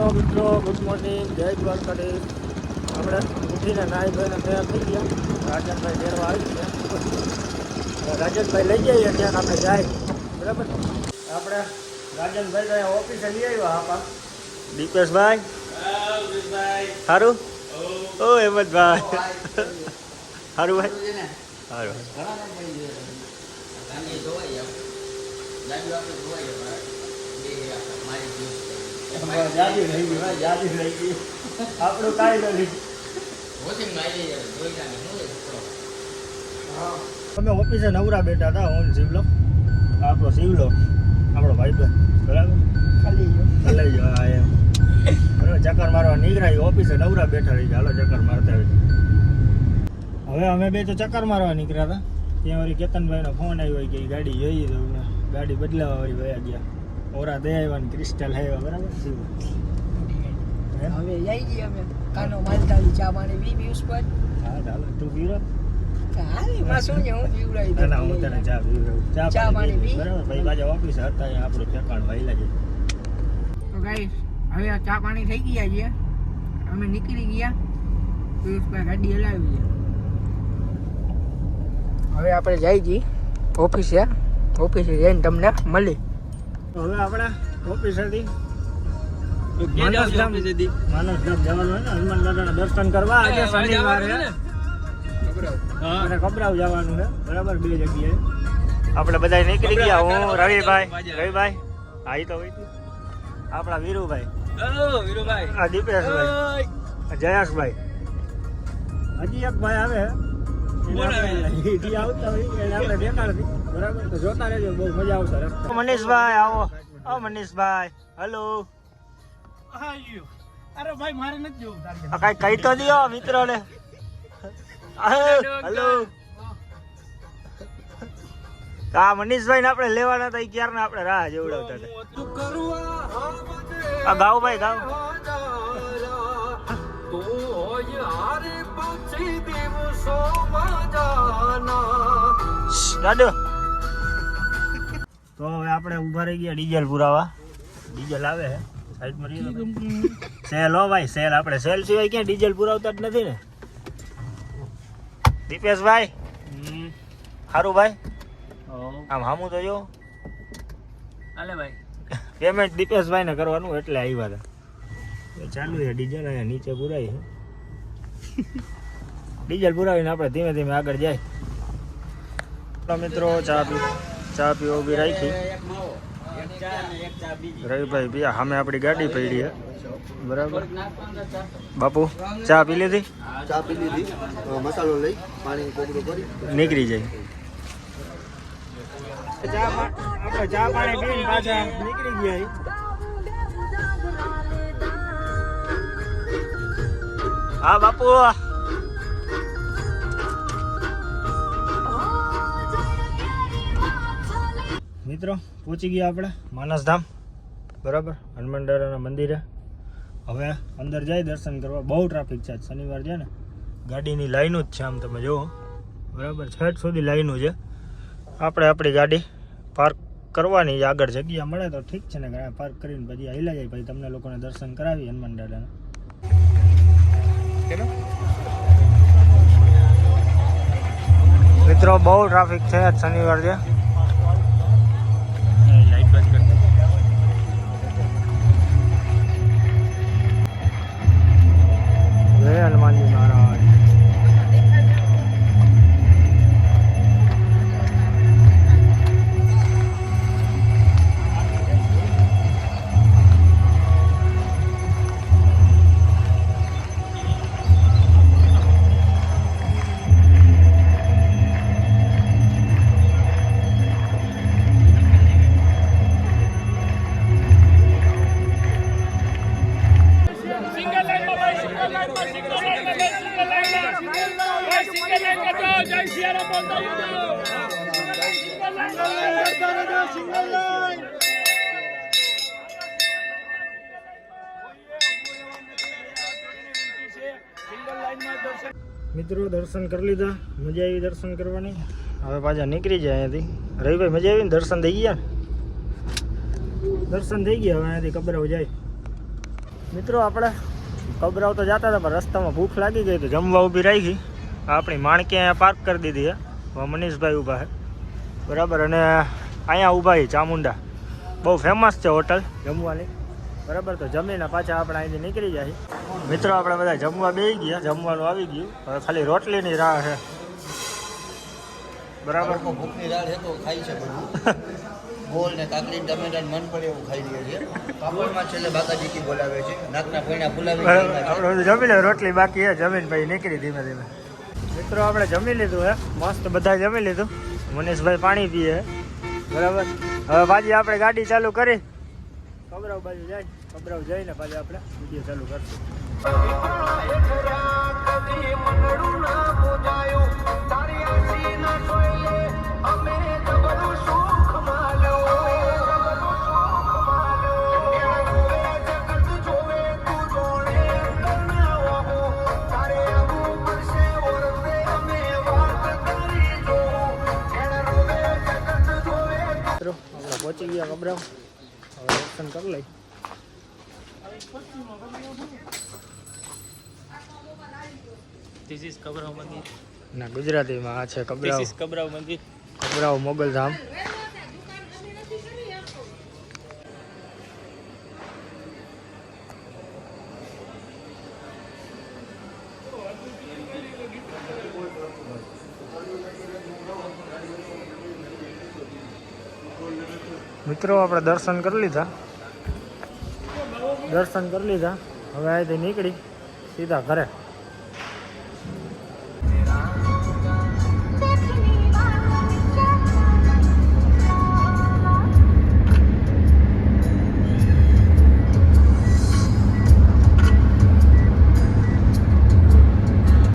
Hello મિત્રો, good morning, જય દ્વારકાધીશ. આપણે ઉઠીને નાહી ધોઈને તૈયાર થઈ ગયા. રાજનભાઈ ઘેરવા આવી ગયા. રાજનભાઈ લઈ જઈએ ત્યાં આપણે જાય, બરાબર. આપણે રાજનભાઈ તો અહીંયા ઓફિસે લઈ આવ્યા આપા. દીપેશભાઈ સારું. ઓ હેમંતભાઈ સારું ભાઈ, સારું. આપણું કાંઈ નથી. અમે ઓફિસે નવરા બેઠા હતા. હું શિવલો, આપણો શિવલો, આપણો ભાઈ બરાબર, ખાલી લઈ જાઓ એમ બરાબર. ચક્કર મારવા નીકળ્યા, ઓફિસે નવરા બેઠા રહી ગયા. હાલો ચક્કર મારતા આવી. હવે અમે બે તો ચક્કર મારવા નીકળ્યા હતા. ત્યાં વળી કેતનભાઈનો ફોન આવ્યો કે ગાડી જોઈએ તો ગાડી બદલાવા વળી વયા ગયા. ઓરા દે આવ્યા ને ક્રિસ્ટલ આવ્યા, બરાબર. હવે જઈ ગઈ અમે કાનો માલધારી ચા પાણી બી પીવું પર. હા ચાલો, તું પીરો. હાલે માસું ને હું પીવડાવી ના હું તને ચા પીવડાવું. ચા પાણી પી, બરાબર. ભાઈ પાછા ઓફિસ હતા, અહીંયા આપણું ઠેકાણ વાયલા છે. તો ગાઈસ હવે આ ચા પાણી થઈ ગયા છે. અમે નીકળી ગયા, પિયુષભાઈ ગાડી હલાવી છે. હવે આપણે જઈ જઈએ ઓફિસે જઈને તમને મળી. હવે આપણે ઓફિસેથી માનસધામ જવાનું હોય ને, હનુમાન દાદાના દર્શન કરવા. આજે શનિવાર છે અને કબરાવ જવાનું છે, બરાબર. બે જગ્યાએ આપણે બધા નીકળી ગયા. હું રવિભાઈ આઈ તો હોય આપણા વીરુભાઈ, આ દીપેશભાઈ, જયેશભાઈ, હજી એક ભાઈ આવે આવતા હોય એને આપણે દેખાડતી, બરાબર. તો જોતા રહેજો, બહુ મજા આવશે. મનીષભાઈ આવો. મનીષભાઈ હેલો. અરે ભાઈ મારે નથી જોવું. કઈ કહી તો દો મિત્રોને. હેલો. આ મનીષભાઈ ને આપણે લેવાના હતા, ક્યારના આપણે રાહ જેવડાવતા હતા. આ ગાવભાઈ ગાવ. દાદો તો હવે આપણે ઉભા રહી ગયા ડીઝલ પુરાવા. ડીઝલ આવે છે સાઈડમાં રહીએ. સેલ હો ભાઈ, સેલ. આપણે સેલ સિવાય ક્યાં ડીઝલ પુરાવતા જ નથી ને. દીપેશભાઈ સારું ભાઈ, આમ હામું તો જો. હાલે ભાઈ પેમેન્ટ દીપેશભાઈ ને કરવાનું એટલે આવ્યા હતા. ચાલુ છે ડીઝલ, અહીંયા નીચે પુરાય છે. ડીઝલ પુરાવીને આપણે ધીમે ધીમે આગળ જાય. મિત્રો ચા પીવો ઉભી રાખી. રવિભાઈ ભૈયા સામે આપણી ગાડી પડી છે, બરાબર. બાપુ ચા પી લીધી? ચા પી લીધી, મસાલો લઈ પાણી કોગળું કરી નીકળી જાય. આપણે ચા પાણી પીને પાછા નીકળી ગયા. હા બાપુ. મિત્રો પહોંચી ગયા આપણે માનસધામ, બરાબર. હનુમાન દાદાના મંદિરે. હવે અંદર જાય દર્શન કરવા. બહુ ટ્રાફિક છે, શનિવાર છે ને. ગાડીની લાઈનો જ છે, આમ તમે જુઓ, બરાબર. છેટ સુધી લાઈનો છે. આપણે આપણી ગાડી પાર્ક કરવાની. આગળ જગ્યા મળે તો ઠીક છે ને, પાર્ક કરીને પછી હાલ્યા જાય. પછી તમને લોકોને દર્શન કરાવી હનુમાન દાદાના. મિત્રો બહુ ટ્રાફિક છે, આજ શનિવાર છે. જય હનુમાનજી મહારાજ. મિત્રો દર્શન કરી લીધા, મજા આવી દર્શન કરવાની. હવે પાછા નીકળી જાય અહીંયાથી. રવિભાઈ મજા આવી ને? દર્શન થઈ ગયા? દર્શન થઈ ગયા. હવે અહીંયાથી કબરાવ જાય. મિત્રો આપણે કબરાવ તો જતા હતા પણ રસ્તામાં ભૂખ લાગી ગઈ તો જમવા ઊભી રાખી. આપણી માણકી અહીંયા પાર્ક કરી દીધી છે. હવે મનીષભાઈ ઊભા છે બરાબર. અને અહીંયા ઊભા છે ચામુંડા, બહુ ફેમસ છે હોટલ જમવાની બરાબર. તો જમીને પાછા આપણે અહીંથી નીકળી જાય. મિત્રો આપણે બધા જમવા બેસી ગયા, જમવાનું આવી ગયું. હવે ખાલી રોટલીની રાહ છે બરાબર. ભૂખની દાળ છે તો ખાઈ છે બધું. ગોળ ને કાકડી ટમેટા મન પડે એવું ખાઈ લઈએ છીએ. પાપડમાં છેલ્લે બાકાજીકી બોલાવે છે, નાકના પૈણા ફુલાવી આપણે બધું જમી લે, રોટલી બાકી છે, જમીન પછી નીકળી ધીમે ધીમે. મિત્રો આપણે જમી લીધું હે મસ્ત, બધા જમી લીધું. મનીષભાઈ પાણી પીએ બરાબર. હવે પાછી આપણે ગાડી ચાલુ કરી કબરાવ બાજુ જાય. કબરાવ જઈને પાછી આપણે વિડીયો ચાલુ કરશું. આપણે પહોંચી ગયા કબરાવ. હવે દર્શન કરી લઈ. This is Kabrav Mandir. ના ગુજરાતીમાં આ છે This કબરાવ. is Kabrav Mandir. કબરાવ Mogaldham. મિત્રો આપણે દર્શન કરી લીધા. હવે અહીંથી નીકળી સીધા ઘરે.